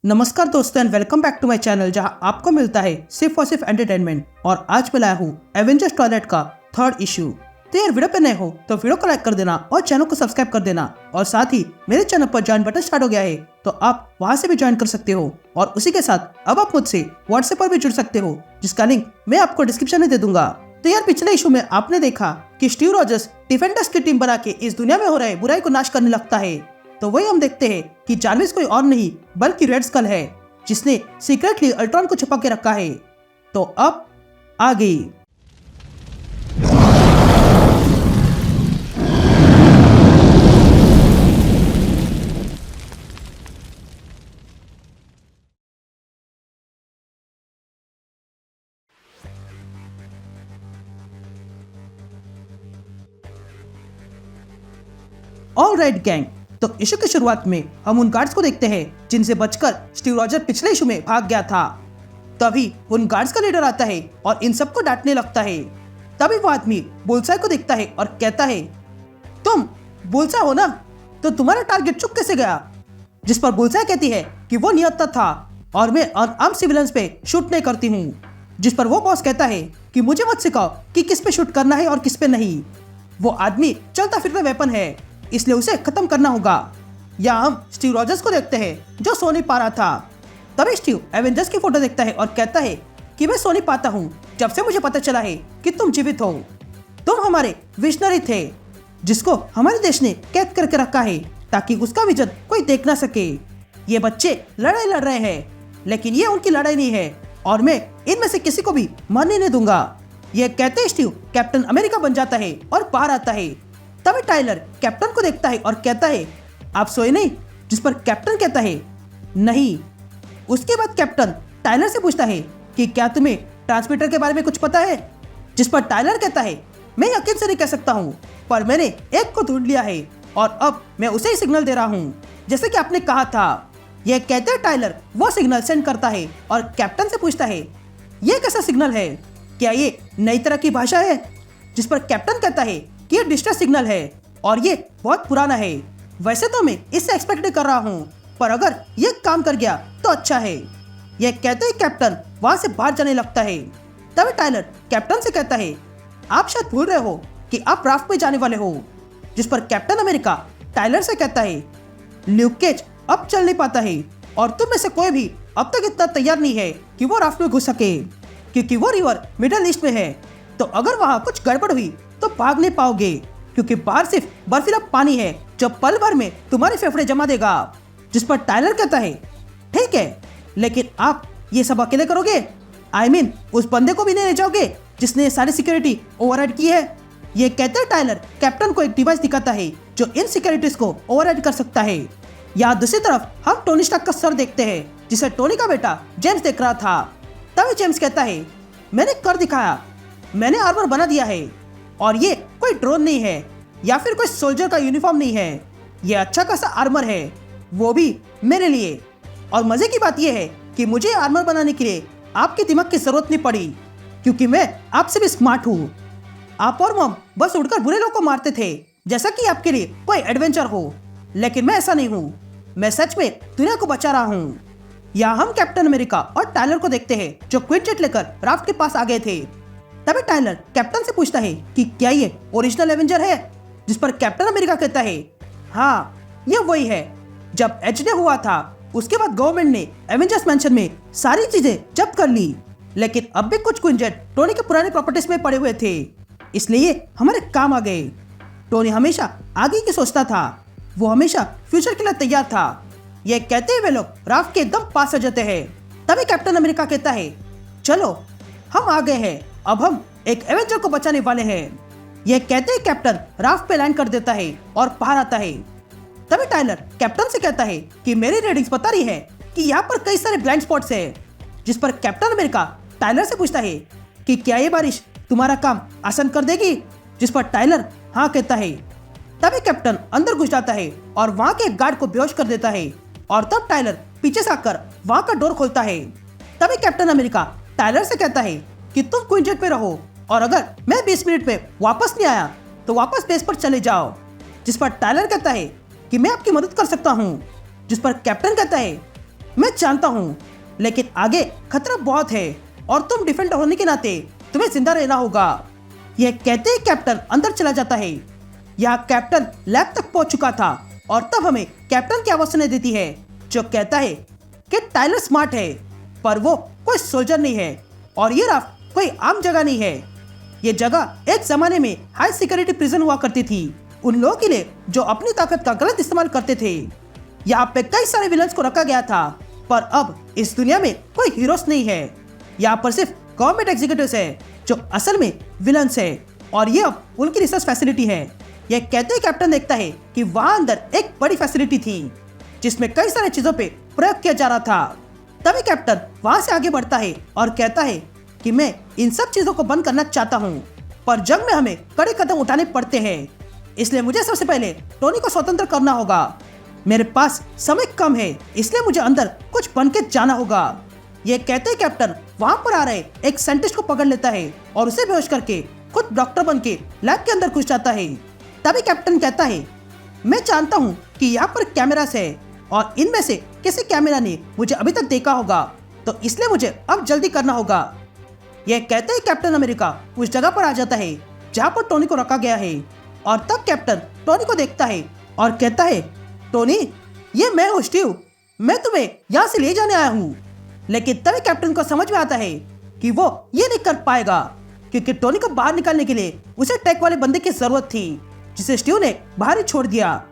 नमस्कार दोस्तों and welcome back to my channel जहां आपको मिलता है सिर्फ और सिर्फ एंटरटेनमेंट। और आज मैं लाया हूं एवेंजर्स टॉयलेट का थर्ड इश्यू। तो यार वीडियो पे नए हो तो वीडियो को लाइक कर देना और चैनल को सब्सक्राइब कर देना। और साथ ही मेरे चैनल पर ज्वाइन बटन स्टार्ट हो गया है तो आप वहां से भी ज्वाइन कर सकते हो। और उसी के साथ अब आप मुझसे व्हाट्सएप पर भी जुड़ सकते हो जिसका लिंक मैं आपको डिस्क्रिप्शन में दे दूंगा। तो यार पिछले इशू में आपने देखा कि स्टीव रॉजर्स डिफेंडर्स की टीम बना के इस दुनिया में हो रहे बुराई को नाश करने लगता है। तो वही हम देखते हैं कि जार्विस कोई और नहीं बल्कि रेड स्कल है जिसने सीक्रेटली अल्ट्रॉन को छुपा के रखा है। तो अब आ गई ऑल राइट गैंग। तो इशू की शुरुआत में हम उन गार्ड्स को देखते हैं जिनसे बचकर स्टीव रॉजर पिछले इशू में भाग गया था। तभी उन गार्ड्स का लीडर आता है और इन सबको डांटने लगता है। तभी वो आदमी बुलसाई को देखता है और कहता है, तुम बुलसाई हो ना, तो तुम्हारा टारगेट चुप कैसे गया? जिस पर बुलसाई कहती है कि वो नियत था और मैं अनआर्म्ड सिविलियंस पे शूट नहीं करती हूँ। जिस पर वो बॉस कहता है कि मुझे मत सिखाओ कि किस पे शूट करना है और किस पे नहीं। वो आदमी चलता फिरता वेपन है इसलिए उसे खत्म करना होगा। या हम स्टीव रॉजर्स को देखते हैं जो सो नहीं पा रहा था। तभी स्टीव एवेंजर्स की फोटो देखता है और कहता है कि मैं सो नहीं पाता हूँ जब से मुझे पता चला है कि तुम जीवित हो। तुम हमारे विजनरी थे जिसको हमारे देश ने कैद करके रखा है ताकि उसका विजन कोई देख ना सके। ये बच्चे लड़ाई लड़ रहे हैं लेकिन ये उनकी लड़ाई नहीं है और मैं इनमें से किसी को भी मरने नहीं दूंगा। ये कहते स्टीव कैप्टन अमेरिका बन जाता है और बाहर आता है। तभी टाइलर कैप्टन को देखता है और कहता है, आप सोए नहीं? जिस पर कैप्टन कहता है, नहीं। उसके बाद कैप्टन टाइलर से पूछता है कि क्या तुम्हें ट्रांसमीटर के बारे में कुछ पता है? जिस पर टाइलर कहता है, मैं यकीन से नहीं कह सकता हूँ पर मैंने एक को ढूंढ लिया है और अब मैं उसे ही सिग्नल दे रहा हूँ जैसे कि आपने कहा था। यह कहते टाइलर वो सिग्नल सेंड करता है और कैप्टन से पूछता है, ये कैसा सिग्नल है? क्या ये नई तरह की भाषा है? जिस पर कैप्टन कहता है कि ये डिस्ट्रेस सिग्नल है और ये बहुत पुराना है। वैसे तो मैं इससे एक्सपेक्ट नहीं कर रहा हूँ पर अगर ये काम कर गया तो अच्छा है। यह कहते ही कैप्टन वहां से बाहर जाने लगता है। तभी टाइलर कैप्टन से कहता है, आप शायद भूल रहे हो कि आप राफ्ट पे जाने वाले हो। जिस पर कैप्टन अमेरिका टाइलर से कहता है, ल्यूक केज अब चल नहीं पाता है और तुम में से कोई भी अब तक इतना तैयार नहीं है कि वो राफ्ट में घुस सके क्योंकि वो रिवर मिडल ईस्ट में है। तो अगर वहाँ कुछ गड़बड़ हुई तो भाग नहीं पाओगे क्योंकि बाहर सिर्फ बर्फीला पानी है जो पल भर में तुम्हारे फेफड़े जमा देगा। जिस पर टाइलर कहता है, ठीक है लेकिन आप ये सब अकेले करोगे? I mean, उस बंदे को भी नहीं ले जाओगे जिसने सारी सिक्योरिटी ओवरराइड की है? ये कहते टाइलर कैप्टन को एक डिवाइस दिखाता है जो इन सिक्योरिटीज को ओवरराइड कर सकता है। यहाँ दूसरी तरफ हम टोनी स्टार्क का सर देखते हैं जिसे टोनी का बेटा जेम्स देख रहा था। तभी जेम्स कहता है, मैंने कर दिखाया, मैंने आर्मर बना दिया है और ये कोई ड्रोन नहीं है या फिर कोई सोल्जर का यूनिफॉर्म नहीं है। ये अच्छा खासा आर्मर है, वो भी मेरे लिए। और मजे की बात यह है कि मुझे आर्मर बनाने के लिए आपके दिमाग की जरूरत नहीं पड़ी क्योंकि मैं आपसे भी स्मार्ट हूँ। आप और मॉम बस उड़कर बुरे लोगों को मारते थे जैसा कि आपके लिए कोई एडवेंचर हो, लेकिन मैं ऐसा नहीं हूँ। मैं सच में दुनिया को बचा रहा हूँ। यहाँ हम कैप्टन अमेरिका और टाइलर को देखते हैं जो क्विंटेट लेकर राफ्ट के पास आ गए थे। तभी टाइलर कैप्टन से पूछता है कि क्या ये ओरिजिनल एवेंजर है? जिस पर कैप्टन अमेरिका कहता है, हाँ ये वही है। जब एच-डे हुआ था उसके बाद गवर्नमेंट ने एवेंजर्स मैंशन में सारी चीजें जब्त कर ली लेकिन अब भी कुछ क्विंटेट टोनी के पुराने प्रॉपर्टीज में पड़े हुए थे इसलिए हमारे काम आ गए। टोनी हमेशा आगे की सोचता था, वो हमेशा फ्यूचर के लिए तैयार था। यह कहते ही वे लोग राफ्ट के एकदम पास आ जाते हैं। तभी कैप्टन अमेरिका कहता है, चलो हम आ गए हैं, अब हम एक एवेंजर को बचाने वाले हैं। यह कहते ही कैप्टन राफ्ट पे लैंड कर देता है और बाहर आता है। तभी टाइलर कैप्टन से कहता है कि मेरी रीडिंग्स बता रही है कि यहाँ पर कई सारे ब्लाइंड स्पॉट्स हैं। जिस पर कैप्टन अमेरिका टाइलर से पूछता है कि क्या ये बारिश तुम्हारा काम आसान कर देगी? जिस पर टाइलर हाँ कहता है। तभी कैप्टन अंदर घुस जाता है और वहाँ के एक गार्ड को बेहोश कर देता है और तब टाइलर पीछे से आकर वहाँ का डोर खोलता है। तभी कैप्टन अमेरिका टाइलर से कहता है कि तुम क्विंटेट पे रहो और अगर मैं 20 मिनट में वापस नहीं आया तो वापस बेस पर चले जाओ। जिस पर टाइलर कहता है कि मैं आपकी मदद कर सकता हूँ। जिस पर कैप्टन कहता है, मैं जानता हूँ, लेकिन आगे खतरा बहुत है और तुम डिफेंडर होने के नाते तुम्हें जिंदा रहना होगा। यह कहते ही कैप्टन अंदर चला जाता है। यहाँ कैप्टन लैब तक पहुंच चुका था और तब हमें कैप्टन की आवाज सुनाई देती है जो कहता है कि टाइलर स्मार्ट है, पर वो कोई सोल्जर नहीं है और ये राफ्ट कोई आम जगह नहीं है। ये जगह एक जमाने में हाई सिक्योरिटी प्रिजन हुआ करती थी उन लोगों के लिए जो अपनी ताकत का गलत इस्तेमाल करते थे। यहाँ पे कई सारे विलन्स को रखा गया था, पर अब इस दुनिया में कोई हीरोज नहीं है। यहाँ पर सिर्फ गवर्नमेंट एग्जीक्यूटिव्स है जो असल में विलन्स है और ये अब उनकी रिसर्च फैसिलिटी है। यह कहते ही कैप्टन देखता है कि वहाँ अंदर एक बड़ी फैसिलिटी थी जिसमें कई सारी चीजों पे प्रयोग किया जा रहा था। तभी कैप्टन वहाँ से आगे बढ़ता है और कहता है कि मैं इन सब चीजों को बंद करना चाहता हूँ, पर जंग में हमें कड़े कदम उठाने पड़ते हैं, इसलिए मुझे सबसे पहले टोनी को स्वतंत्र करना होगा। मेरे पास समय कम है, इसलिए मुझे अंदर कुछ बन के जाना होगा। ये कहते ही कैप्टन वहाँ पर आ रहे एक साइंटिस्ट को पकड़ लेता है और उसे बेहोश करके खुद डॉक्टर बन के लैब के अंदर घुस जाता है। तभी कैप्टन कहता है, मैं जानता हूँ कि यहाँ पर कैमरास है और इनमें से किसी कैमरा ने मुझे अभी तक देखा होगा, तो इसलिए मुझे अब जल्दी करना होगा। यह कहते ही कैप्टन अमेरिका उस जगह पर आ जाता है जहाँ पर टोनी को रखा गया है और तब कैप्टन टोनी को देखता है और कहता है, टोनी, ये मैं हूँ स्टीव, मैं तुम्हें यहाँ से ले जाने आया हूँ। लेकिन तभी कैप्टन को समझ में आता है कि वो ये नहीं कर पाएगा क्योंकि टोनी को बाहर निकालने के लिए उसे टैंक वाले बंदे की जरूरत थी जिसे स्टीव ने बाहर ही छोड़ दिया।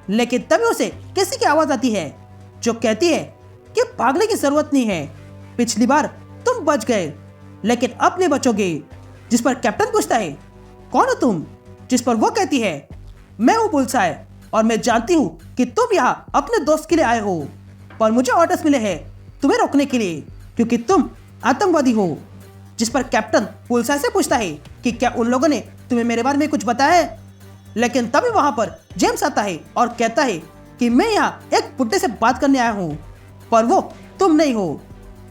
लेकिन तभी उसे किसी की आवाज आती है जो कहती है कि भागने की जरूरत नहीं है, पिछली बार तुम बच गए लेकिन अब नहीं बचोगे। जिस पर कैप्टन पूछता है, कौन हो तुम? जिस पर वो कहती है, मैं हूँ बुलसाई और मैं जानती हूँ कि तुम यहाँ अपने दोस्त के लिए आए हो, पर मुझे ऑर्डर्स मिले हैं तुम्हें रोकने के लिए क्योंकि तुम आतंकवादी हो। जिस पर कैप्टन बुलसाई से पूछता है कि क्या उन लोगों ने तुम्हें मेरे बारे में कुछ बताया है? लेकिन तभी वहां पर जेम्स आता है और कहता है कि मैं यहाँ एक बुड्ढे से बात करने आया हूँ, पर वो तुम नहीं हो।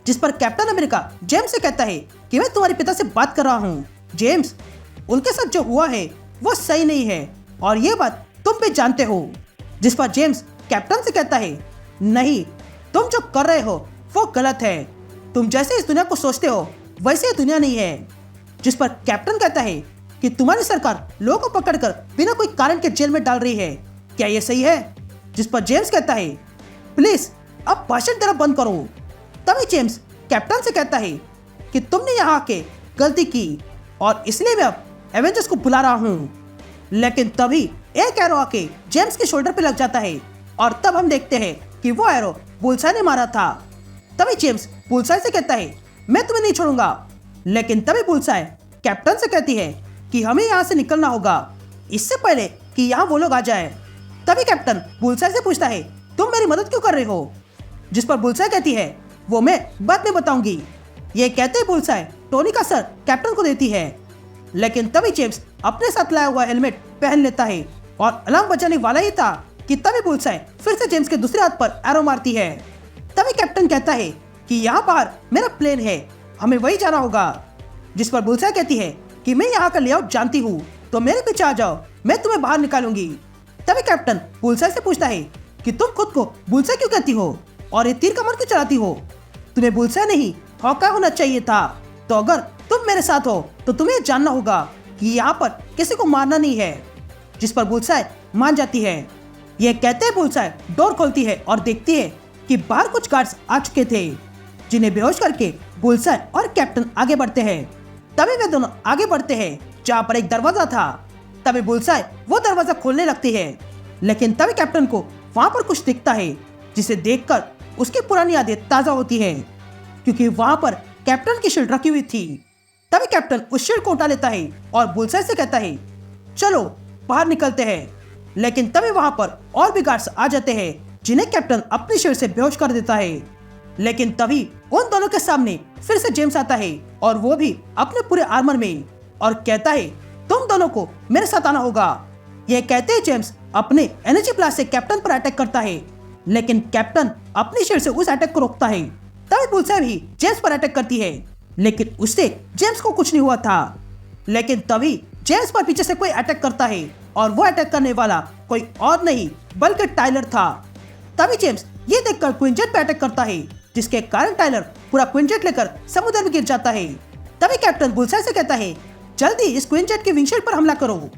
जिस पर कैप्टन अमेरिका जेम्स से कहता है कि मैं तुम्हारे पिता से बात कर रहा हूँ। जेम्स, उनके साथ जो हुआ है वो सही नहीं है और ये बात तुम भी जानते हो। जिस पर जेम्स कैप्टन से कहता है, नहीं, तुम जो कर रहे हो वो गलत है, तुम जैसे इस दुनिया को सोचते हो वैसे ये दुनिया नहीं है। जिस पर कैप्टन कहता है कि तुम्हारी सरकार लोगों को पकड़कर बिना कोई कारण के जेल में डाल रही है, क्या ये सही है? जिस पर जेम्स कहता है, प्लीज अब भाषण देना बंद करो। तभी जेम्स कैप्टन से कहता है कि तुमने यहाँ आके गलती की और इसलिए मैं अब एवेंजर्स को बुला रहा हूँ। लेकिन तभी एक एरो आके जेम्स के शोल्डर पे लग जाता है और तब हम देखते हैं कि वो एरो बुलसाई ने मारा था। तभी जेम्स बुलसाई से कहता है, मैं तुम्हें नहीं छोड़ूंगा। लेकिन तभी बुलसाई कैप्टन से कहती है कि हमें यहाँ से निकलना होगा इससे पहले कि यहाँ वो लोग आ जाए। तभी कैप्टन बुलसाई से पूछता है, तुम मेरी मदद क्यों कर रहे हो? जिस पर बुलसाई कहती है, वो मैं बाद में बताऊंगी। ये कहते ही बुलसाई टोनी का सर कैप्टन को देती है। लेकिन तभी जेम्स अपने साथ लाया हुआ हेलमेट पहन लेता है और अलार्म बजाने वाला ही था कि तभी बुलसाई फिर से जेम्स के दूसरे हाथ पर एरो मारती है। तभी कैप्टन कहता है कि यहाँ बाहर मेरा प्लेन है, हमें वही जाना होगा। जिस पर बुलसाई कहती है कि मैं यहाँ का लेआउट जानती हूँ, तो मेरे पीछे आ जाओ, मैं तुम्हें बाहर निकालूंगी। तभी कैप्टन बुलसाई से पूछता है कि तुम खुद को बुलसाई क्यों कहती हो और ये तीर कमर क्यों चलाती हो? तुम्हें बुलसाई नहीं हॉकाई होना चाहिए था। तो अगर तुम मेरे साथ हो तो तुम्हें जानना होगा कि यहाँ पर किसी को मारना नहीं है। जिस पर बुलसाई मान जाती है। यह कहते ही बुलसाई डोर खोलती है और देखती है कि बाहर कुछ गार्ड्स आ चुके थे जिन्हें बेहोश करके बुलसाई और कैप्टन आगे बढ़ते हैं। तभी वे दोनों आगे बढ़ते हैं जहाँ पर एक दरवाजा था। तभी बुलसाई वो दरवाजा खोलने लगती है, लेकिन तभी कैप्टन को वहाँ पर कुछ दिखता है जिसे देखकर उसकी पुरानी यादें ताज़ा होती है क्योंकि वहाँ पर कैप्टन की शील्ड रखी हुई थी। तभी कैप्टन उस शील्ड को उठा लेता है और बुलसाई से कहता है, चलो बाहर निकलते हैं। लेकिन तभी वहाँ पर और भी गार्ड्स आ जाते हैं जिन्हें कैप्टन अपनी शील्ड से बेहोश कर देता है। लेकिन तभी उन दोनों के सामने फिर से जेम्स आता है और वो भी अपने पूरे आर्मर में और कहता है, तुम दोनों को मेरे साथ आना होगा। यह कहते ही जेम्स अपने एनर्जी ब्लास्ट से कैप्टन पर अटैक करता है, लेकिन कैप्टन अपनी शील्ड से उस अटैक को रोकता है। तभी बुलसाई भी जेम्स पर अटैक करती है, लेकिन उससे जेम्स को कुछ नहीं हुआ था। लेकिन तभी जेम्स पर पीछे से कोई अटैक करता है और वो अटैक करने वाला कोई और नहीं बल्कि टाइलर था। तभी जेम्स ये देखकर क्विंजेट पे अटैक करता है, जिसके कारण टाइलर पूरा क्विंजेट लेकर समुद्र में गिर जाता है। तभी कैप्टन बुलसाई से कहता है, जल्दी इस क्विंजेट के विंगशील्ड पर हमला करो।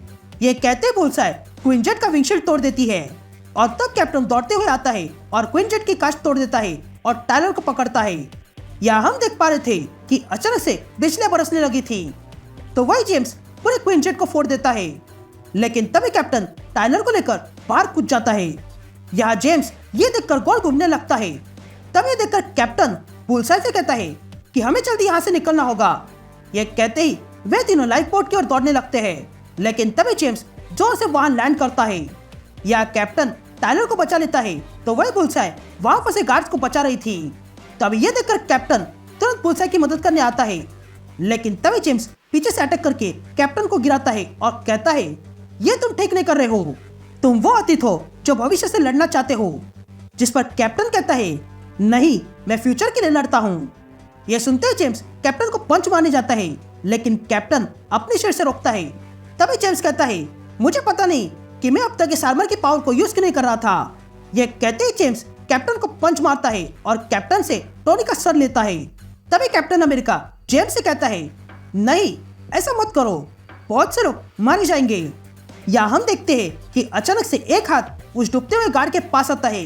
ये कहते बुलसाई क्विंजेट का विंगशील्ड तोड़ देती है और तब कैप्टन दौड़ते हुए आता है और क्विंजेट की कांच तोड़ देता है और टाइलर को पकड़ता है। यहाँ हम देख पा रहे थे कि अचानक से बिजलियां बरसने लगी थी, तो वही जेम्स पूरे क्विंजेट को फोड़ देता है। लेकिन तभी कैप्टन टाइलर को लेकर बाहर कूद जाता है। यहाँ जेम्स ये देखकर गोल घूमने लगता है। तब ये देखकर कैप्टन बुलसाई से कहता है कि हमें जल्दी यहाँ से निकलना होगा। ये कहते ही वे तीनों लाइफ बोट की ओर दौड़ने लगते हैं, लेकिन तभी जेम्स जोर से वहां लैंड करता है। यह कैप्टन टाइलर को बचा लेता है, तो वही बुलसाई वहां फंसे गार्ड्स को बचा रही थी। तभी ये देखकर कैप्टन तुरंत बुलसाई की मदद करने आता है, लेकिन तभी जेम्स पीछे से अटैक करके कैप्टन को गिराता है और कहता है, ये तुम ठीक नहीं कर रहे हो, तुम वो अतीत हो जो भविष्य से लड़ना चाहते हो। जिस पर कैप्टन कहता है, नहीं, मैं फ्यूचर के लिए लड़ता हूँ। यह सुनते ही जेम्स कैप्टन को पंच मारने जाता है, लेकिन कैप्टन अपने सिर से रोकता है। तभी जेम्स कहता है, मुझे पता नहीं कि मैं अब तक इस आर्मर की पावर को यूज क्यों नहीं कर रहा था। यह कहते ही जेम्स कैप्टन को पंच मारता है और कैप्टन से टोनी का सर लेता है। तभी कैप्टन अमेरिका जेम्स से कहता है, नहीं, ऐसा मत करो, बहुत से लोग मारे जाएंगे। या हम देखते हैं कि अचानक से एक हाथ उस डूबते हुए गार्ड के पास आता है,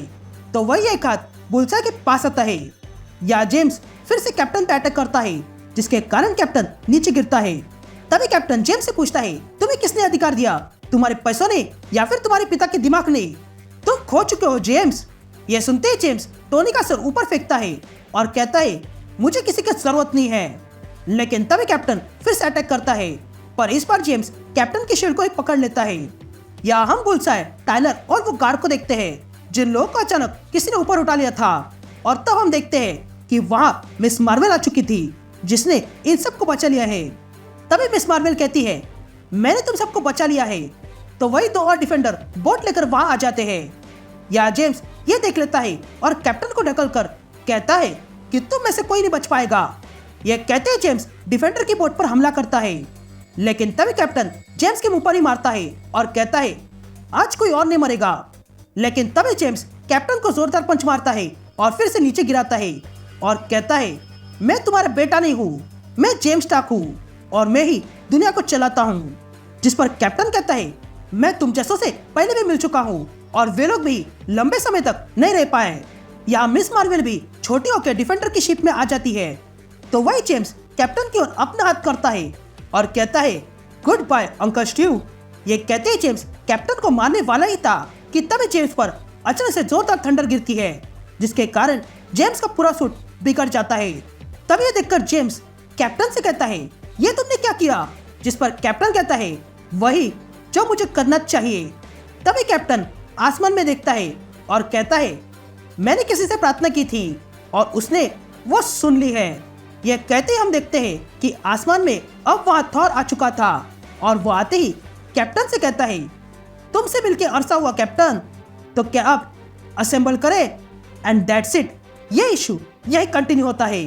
तो वही एक हाथ बुलसाई के पास आता है। या जेम्स फिर से कैप्टन पे अटैक करता है, जिसके कारण कैप्टन नीचे गिरता है। तभी कैप्टन जेम्स से पूछता है, तुम्हें किसने अधिकार दिया, तुम्हारे पैसों ने या फिर तुम्हारे पिता के दिमाग ने? तुम खो चुके हो जेम्स। यह सुनते ही जेम्स टोनी का सर ऊपर फेंकता है और कहता है, मुझे किसी की जरूरत नहीं है। लेकिन तभी कैप्टन फिर से अटैक करता है, पर इस बार जेम्स कैप्टन की शील्ड को ही पकड़ लेता है। या हम बुलसाई, टाइलर और वो गार्ड को देखते हैं, जिन लोगों को अचानक किसी ने ऊपर उठा लिया था। और तब हम देखते हैं कि वहाँ मिस मार्वल आ चुकी थी, जिसने इन सबको बचा लिया है। तभी मिस मार्वल कहती है, मैंने तुम सबको बचा लिया है। तो वही दो और डिफेंडर बोट लेकर वहां आ जाते हैं। या जेम्स ये देख लेता है और कैप्टन को ढकल कर कहता है कि तुम में से कोई नहीं बच पाएगा। यह कहते ही जेम्स डिफेंडर की बोट पर हमला करता है, लेकिन तभी कैप्टन जेम्स के मुंह पर ही मारता है और कहता है, आज कोई और नहीं मरेगा। लेकिन तभी जेम्स कैप्टन को जोरदार पंच मारता है और फिर से नीचे गिराता है और कहता है, मैं तुम्हारा बेटा नहीं हूँ, मैं जेम्स स्टार्क हूँ और मैं ही दुनिया को चलाता हूँ। जिस पर कैप्टन कहता है, मैं तुम जैसों से पहले भी मिल चुका हूँ और वे लोग भी लंबे समय तक नहीं रह पाए। यहाँ मिस मार्वल भी छोटी होकर डिफेंडर की शिप में आ जाती है, तो वही जेम्स कैप्टन की ओर अपना हाथ करता है और कहता है, गुड बाय अंकल स्टीव। ये कहते ही जेम्स कैप्टन को मारने वाला ही था कि तभी जेम्स पर अचानक से जोरदार थंडर गिरती है, जिसके कारण जेम्स का पूरा सूट बिगड़ जाता है। तभी ये देखकर जेम्स कैप्टन से कहता है, ये तुमने क्या किया? जिस पर कैप्टन कहता है, वही जो मुझे करना चाहिए। तभी कैप्टन आसमान में देखता है और कहता है, मैंने किसी से प्रार्थना की थी और उसने वो सुन ली है। यह कहते ही हम देखते हैं कि आसमान में अब वहां थॉर आ चुका था और वो आते ही कैप्टन से कहता है, तुमसे मिलके अरसा हुआ कैप्टन, तो क्या अब असेंबल करें? And that's it. ये इशू यही कंटिन्यू होता है।